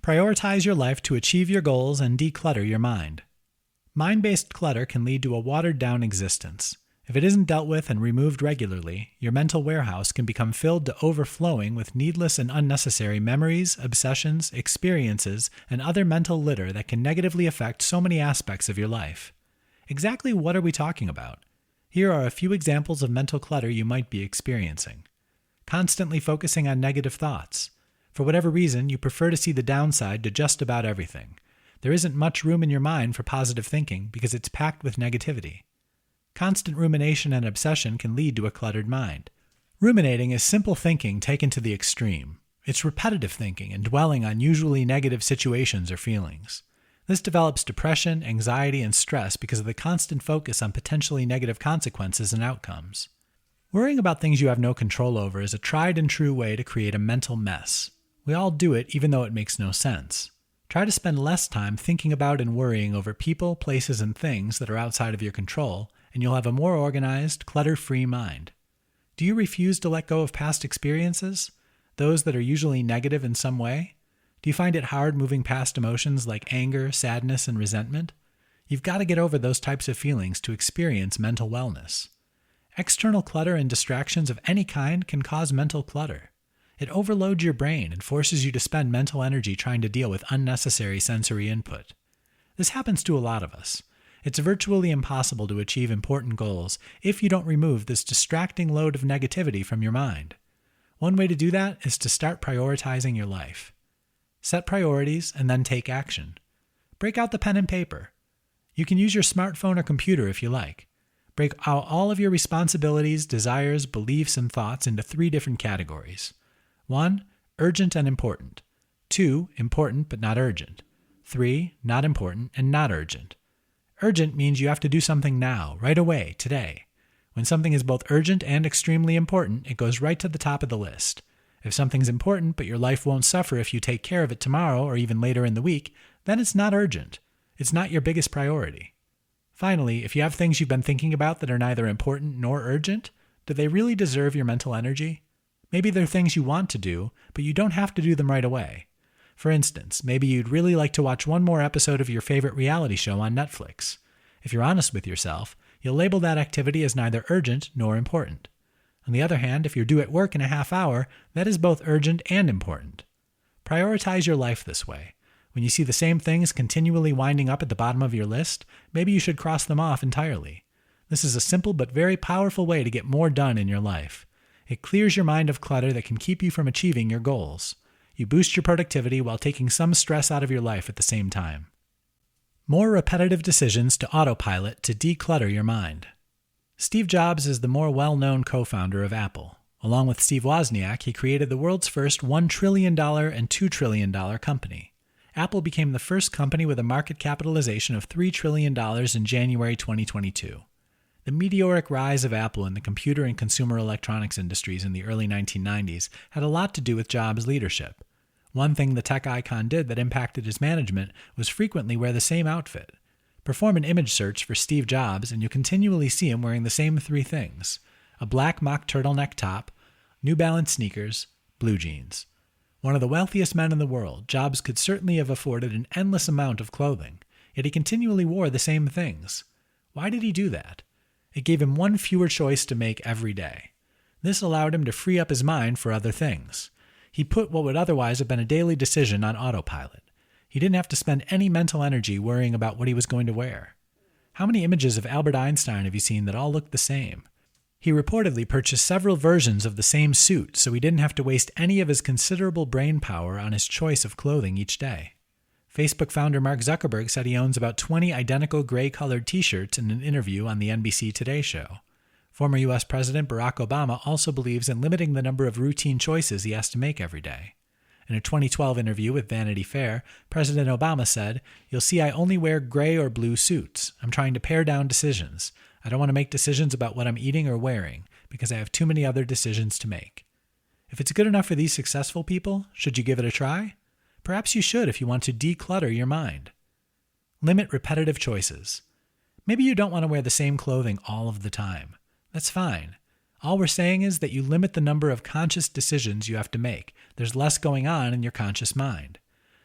Prioritize your life to achieve your goals and declutter your mind. Mind-based clutter can lead to a watered-down existence. If it isn't dealt with and removed regularly, your mental warehouse can become filled to overflowing with needless and unnecessary memories, obsessions, experiences, and other mental litter that can negatively affect so many aspects of your life. Exactly what are we talking about? Here are a few examples of mental clutter you might be experiencing. Constantly focusing on negative thoughts. For whatever reason, you prefer to see the downside to just about everything. There isn't much room in your mind for positive thinking because it's packed with negativity. Constant rumination and obsession can lead to a cluttered mind. Ruminating is simple thinking taken to the extreme. It's repetitive thinking and dwelling on usually negative situations or feelings. This develops depression, anxiety, and stress because of the constant focus on potentially negative consequences and outcomes. Worrying about things you have no control over is a tried and true way to create a mental mess. We all do it even though it makes no sense. Try to spend less time thinking about and worrying over people, places, and things that are outside of your control, and you'll have a more organized, clutter-free mind. Do you refuse to let go of past experiences? Those that are usually negative in some way? Do you find it hard moving past emotions like anger, sadness, and resentment? You've got to get over those types of feelings to experience mental wellness. External clutter and distractions of any kind can cause mental clutter. It overloads your brain and forces you to spend mental energy trying to deal with unnecessary sensory input. This happens to a lot of us. It's virtually impossible to achieve important goals if you don't remove this distracting load of negativity from your mind. One way to do that is to start prioritizing your life. Set priorities and then take action. Break out the pen and paper. You can use your smartphone or computer if you like. Break out all of your responsibilities, desires, beliefs, and thoughts into 3 different categories. 1. Urgent and important. 2. Important but not urgent. 3. Not important and not urgent. Urgent means you have to do something now, right away, today. When something is both urgent and extremely important, it goes right to the top of the list. If something's important but your life won't suffer if you take care of it tomorrow or even later in the week, then it's not urgent. It's not your biggest priority. Finally, if you have things you've been thinking about that are neither important nor urgent, do they really deserve your mental energy? Maybe they're things you want to do, but you don't have to do them right away. For instance, maybe you'd really like to watch one more episode of your favorite reality show on Netflix. If you're honest with yourself, you'll label that activity as neither urgent nor important. On the other hand, if you're due at work in a half hour, that is both urgent and important. Prioritize your life this way. When you see the same things continually winding up at the bottom of your list, maybe you should cross them off entirely. This is a simple but very powerful way to get more done in your life. It clears your mind of clutter that can keep you from achieving your goals. You boost your productivity while taking some stress out of your life at the same time. More repetitive decisions to autopilot to declutter your mind. Steve Jobs is the more well-known co-founder of Apple. Along with Steve Wozniak, he created the world's first $1 trillion and $2 trillion company. Apple became the first company with a market capitalization of $3 trillion in January 2022. The meteoric rise of Apple in the computer and consumer electronics industries in the early 1990s had a lot to do with Jobs' leadership. One thing the tech icon did that impacted his management was frequently wear the same outfit. Perform an image search for Steve Jobs and you'll continually see him wearing the same 3 things: a black mock turtleneck top, New Balance sneakers, blue jeans. One of the wealthiest men in the world, Jobs could certainly have afforded an endless amount of clothing, yet he continually wore the same things. Why did he do that? It gave him one fewer choice to make every day. This allowed him to free up his mind for other things. He put what would otherwise have been a daily decision on autopilot. He didn't have to spend any mental energy worrying about what he was going to wear. How many images of Albert Einstein have you seen that all look the same? He reportedly purchased several versions of the same suit so he didn't have to waste any of his considerable brain power on his choice of clothing each day. Facebook founder Mark Zuckerberg said he owns about 20 identical gray-colored t-shirts in an interview on the NBC Today show. Former U.S. President Barack Obama also believes in limiting the number of routine choices he has to make every day. In a 2012 interview with Vanity Fair, President Obama said, "You'll see I only wear gray or blue suits. I'm trying to pare down decisions. I don't want to make decisions about what I'm eating or wearing because I have too many other decisions to make." If it's good enough for these successful people, should you give it a try? Perhaps you should if you want to declutter your mind. Limit repetitive choices. Maybe you don't want to wear the same clothing all of the time. That's fine. All we're saying is that you limit the number of conscious decisions you have to make. There's less going on in your conscious mind.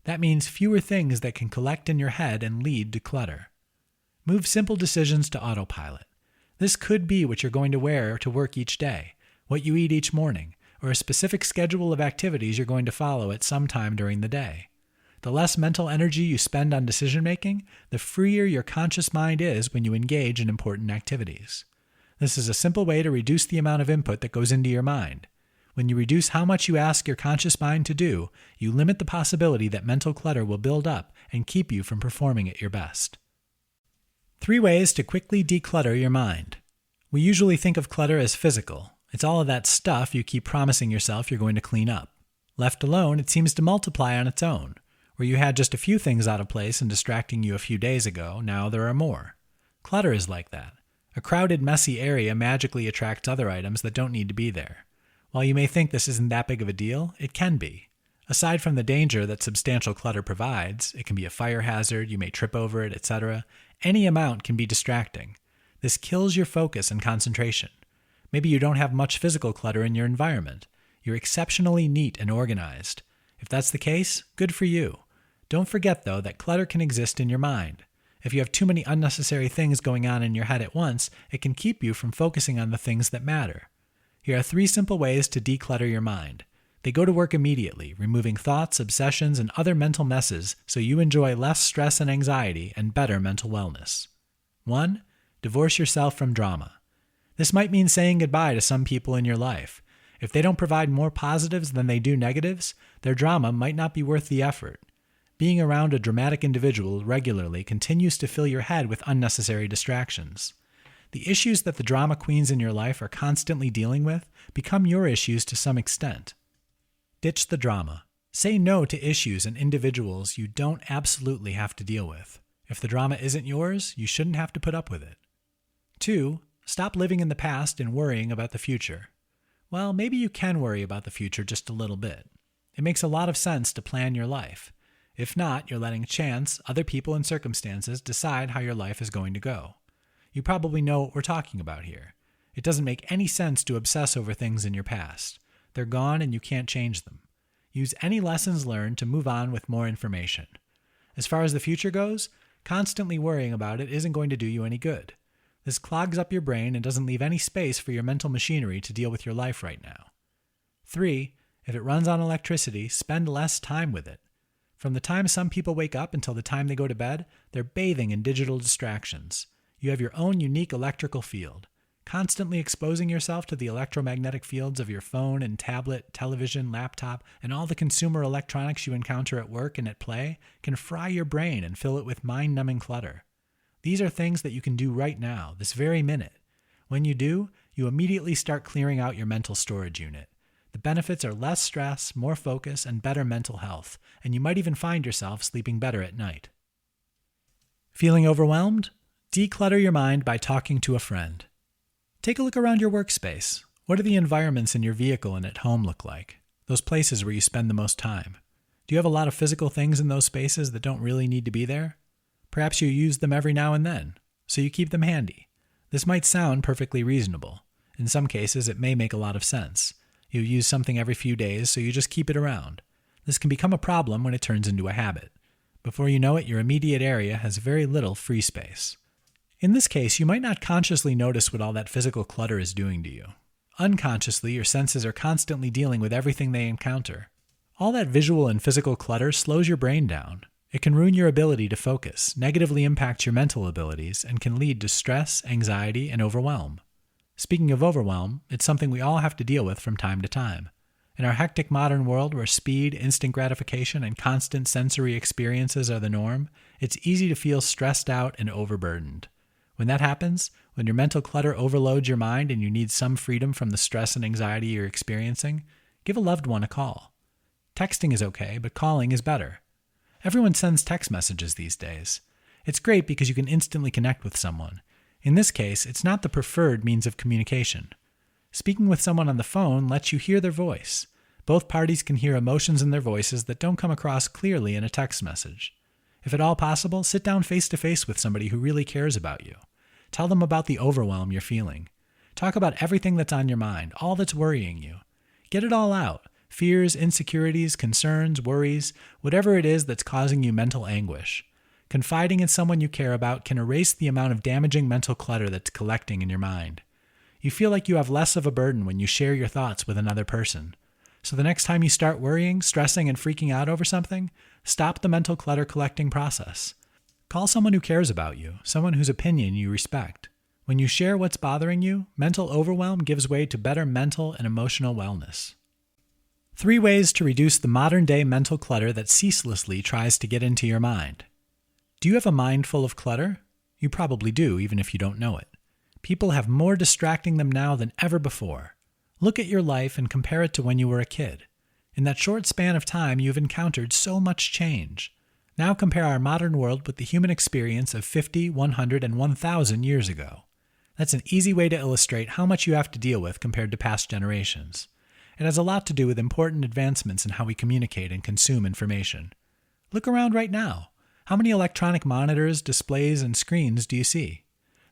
That means fewer things that can collect in your head and lead to clutter. Move simple decisions to autopilot. This could be what you're going to wear to work each day, what you eat each morning, or a specific schedule of activities you're going to follow at some time during the day. The less mental energy you spend on decision-making, the freer your conscious mind is when you engage in important activities. This is a simple way to reduce the amount of input that goes into your mind. When you reduce how much you ask your conscious mind to do, you limit the possibility that mental clutter will build up and keep you from performing at your best. 3 ways to quickly declutter your mind. We usually think of clutter as physical. It's all of that stuff you keep promising yourself you're going to clean up. Left alone, it seems to multiply on its own. Where you had just a few things out of place and distracting you a few days ago, now there are more. Clutter is like that. A crowded, messy area magically attracts other items that don't need to be there. While you may think this isn't that big of a deal, it can be. Aside from the danger that substantial clutter provides, it can be a fire hazard, you may trip over it, etc., any amount can be distracting. This kills your focus and concentration. Maybe you don't have much physical clutter in your environment. You're exceptionally neat and organized. If that's the case, good for you. Don't forget, though, that clutter can exist in your mind. If you have too many unnecessary things going on in your head at once, it can keep you from focusing on the things that matter. Here are 3 simple ways to declutter your mind. They go to work immediately, removing thoughts, obsessions, and other mental messes so you enjoy less stress and anxiety and better mental wellness. 1. Divorce yourself from drama. This might mean saying goodbye to some people in your life. If they don't provide more positives than they do negatives, their drama might not be worth the effort. Being around a dramatic individual regularly continues to fill your head with unnecessary distractions. The issues that the drama queens in your life are constantly dealing with become your issues to some extent. Ditch the drama. Say no to issues and individuals you don't absolutely have to deal with. If the drama isn't yours, you shouldn't have to put up with it. 2. Stop living in the past and worrying about the future. Well, maybe you can worry about the future just a little bit. It makes a lot of sense to plan your life. If not, you're letting chance, other people, and circumstances decide how your life is going to go. You probably know what we're talking about here. It doesn't make any sense to obsess over things in your past. They're gone and you can't change them. Use any lessons learned to move on with more information. As far as the future goes, constantly worrying about it isn't going to do you any good. This clogs up your brain and doesn't leave any space for your mental machinery to deal with your life right now. 3. If it runs on electricity, spend less time with it. From the time some people wake up until the time they go to bed, they're bathing in digital distractions. You have your own unique electrical field. Constantly exposing yourself to the electromagnetic fields of your phone and tablet, television, laptop, and all the consumer electronics you encounter at work and at play can fry your brain and fill it with mind-numbing clutter. These are things that you can do right now, this very minute. When you do, you immediately start clearing out your mental storage unit. The benefits are less stress, more focus, and better mental health, and you might even find yourself sleeping better at night. Feeling overwhelmed? Declutter your mind by talking to a friend. Take a look around your workspace. What do the environments in your vehicle and at home look like? Those places where you spend the most time. Do you have a lot of physical things in those spaces that don't really need to be there? Perhaps you use them every now and then, so you keep them handy. This might sound perfectly reasonable. In some cases, it may make a lot of sense. You use something every few days, so you just keep it around. This can become a problem when it turns into a habit. Before you know it, your immediate area has very little free space. In this case, you might not consciously notice what all that physical clutter is doing to you. Unconsciously, your senses are constantly dealing with everything they encounter. All that visual and physical clutter slows your brain down. It can ruin your ability to focus, negatively impact your mental abilities, and can lead to stress, anxiety, and overwhelm. Speaking of overwhelm, it's something we all have to deal with from time to time. In our hectic modern world where speed, instant gratification, and constant sensory experiences are the norm, it's easy to feel stressed out and overburdened. When that happens, when your mental clutter overloads your mind and you need some freedom from the stress and anxiety you're experiencing, give a loved one a call. Texting is okay, but calling is better. Everyone sends text messages these days. It's great because you can instantly connect with someone. In this case, it's not the preferred means of communication. Speaking with someone on the phone lets you hear their voice. Both parties can hear emotions in their voices that don't come across clearly in a text message. If at all possible, sit down face-to-face with somebody who really cares about you. Tell them about the overwhelm you're feeling. Talk about everything that's on your mind, all that's worrying you. Get it all out. fears, insecurities, concerns, worries, whatever it is that's causing you mental anguish. Confiding in someone you care about can erase the amount of damaging mental clutter that's collecting in your mind. You feel like you have less of a burden when you share your thoughts with another person. So the next time you start worrying, stressing, and freaking out over something, stop the mental clutter collecting process. Call someone who cares about you, someone whose opinion you respect. When you share what's bothering you, mental overwhelm gives way to better mental and emotional wellness. 3 ways to reduce the modern-day mental clutter that ceaselessly tries to get into your mind. Do you have a mind full of clutter? You probably do, even if you don't know it. People have more distracting them now than ever before. Look at your life and compare it to when you were a kid. In that short span of time, you've encountered so much change. Now compare our modern world with the human experience of 50, 100, and 1,000 years ago. That's an easy way to illustrate how much you have to deal with compared to past generations. It has a lot to do with important advancements in how we communicate and consume information. Look around right now. How many electronic monitors, displays, and screens do you see?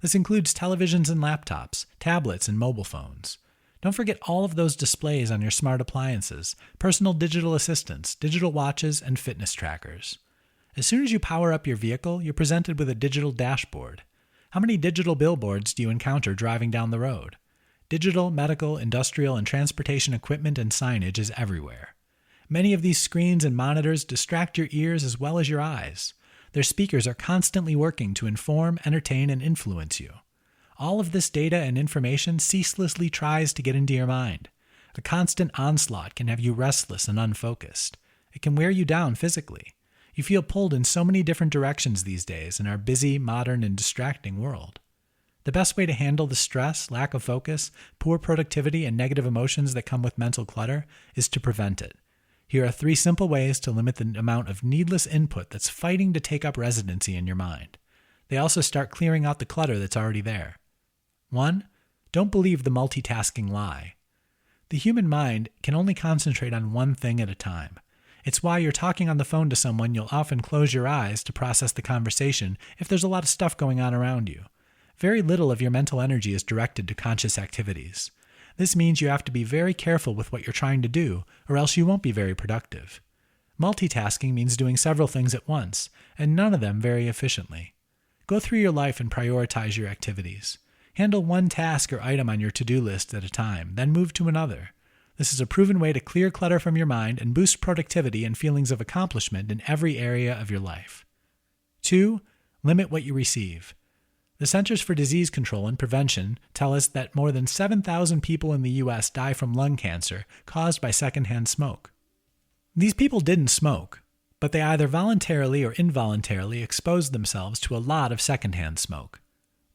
This includes televisions and laptops, tablets, and mobile phones. Don't forget all of those displays on your smart appliances, personal digital assistants, digital watches, and fitness trackers. As soon as you power up your vehicle, you're presented with a digital dashboard. How many digital billboards do you encounter driving down the road? Digital, medical, industrial, and transportation equipment and signage is everywhere. Many of these screens and monitors distract your ears as well as your eyes. Their speakers are constantly working to inform, entertain, and influence you. All of this data and information ceaselessly tries to get into your mind. A constant onslaught can have you restless and unfocused. It can wear you down physically. You feel pulled in so many different directions these days in our busy, modern, and distracting world. The best way to handle the stress, lack of focus, poor productivity, and negative emotions that come with mental clutter is to prevent it. Here are 3 simple ways to limit the amount of needless input that's fighting to take up residency in your mind. They also start clearing out the clutter that's already there. 1. Don't believe the multitasking lie. The human mind can only concentrate on one thing at a time. It's why you're talking on the phone to someone, you'll often close your eyes to process the conversation if there's a lot of stuff going on around you. Very little of your mental energy is directed to conscious activities. This means you have to be very careful with what you're trying to do, or else you won't be very productive. Multitasking means doing several things at once, and none of them very efficiently. Go through your life and prioritize your activities. Handle one task or item on your to-do list at a time, then move to another. This is a proven way to clear clutter from your mind and boost productivity and feelings of accomplishment in every area of your life. 2. Limit what you receive. The Centers for Disease Control and Prevention tell us that more than 7,000 people in the U.S. die from lung cancer caused by secondhand smoke. These people didn't smoke, but they either voluntarily or involuntarily exposed themselves to a lot of secondhand smoke.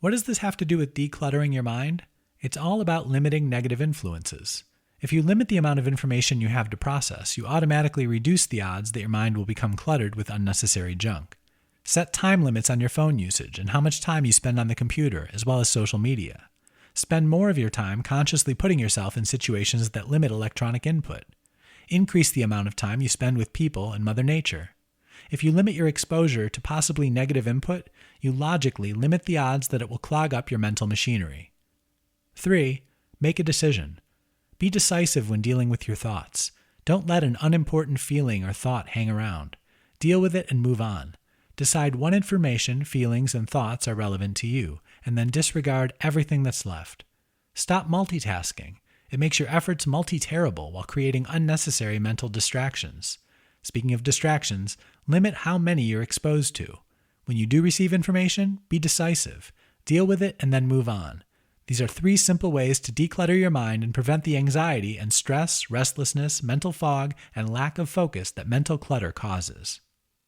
What does this have to do with decluttering your mind? It's all about limiting negative influences. If you limit the amount of information you have to process, you automatically reduce the odds that your mind will become cluttered with unnecessary junk. Set time limits on your phone usage and how much time you spend on the computer, as well as social media. Spend more of your time consciously putting yourself in situations that limit electronic input. Increase the amount of time you spend with people and Mother Nature. If you limit your exposure to possibly negative input, you logically limit the odds that it will clog up your mental machinery. 3. Make a decision. Be decisive when dealing with your thoughts. Don't let an unimportant feeling or thought hang around. Deal with it and move on. Decide what information, feelings, and thoughts are relevant to you, and then disregard everything that's left. Stop multitasking. It makes your efforts multi-terrible while creating unnecessary mental distractions. Speaking of distractions, limit how many you're exposed to. When you do receive information, be decisive. Deal with it and then move on. These are 3 simple ways to declutter your mind and prevent the anxiety and stress, restlessness, mental fog, and lack of focus that mental clutter causes.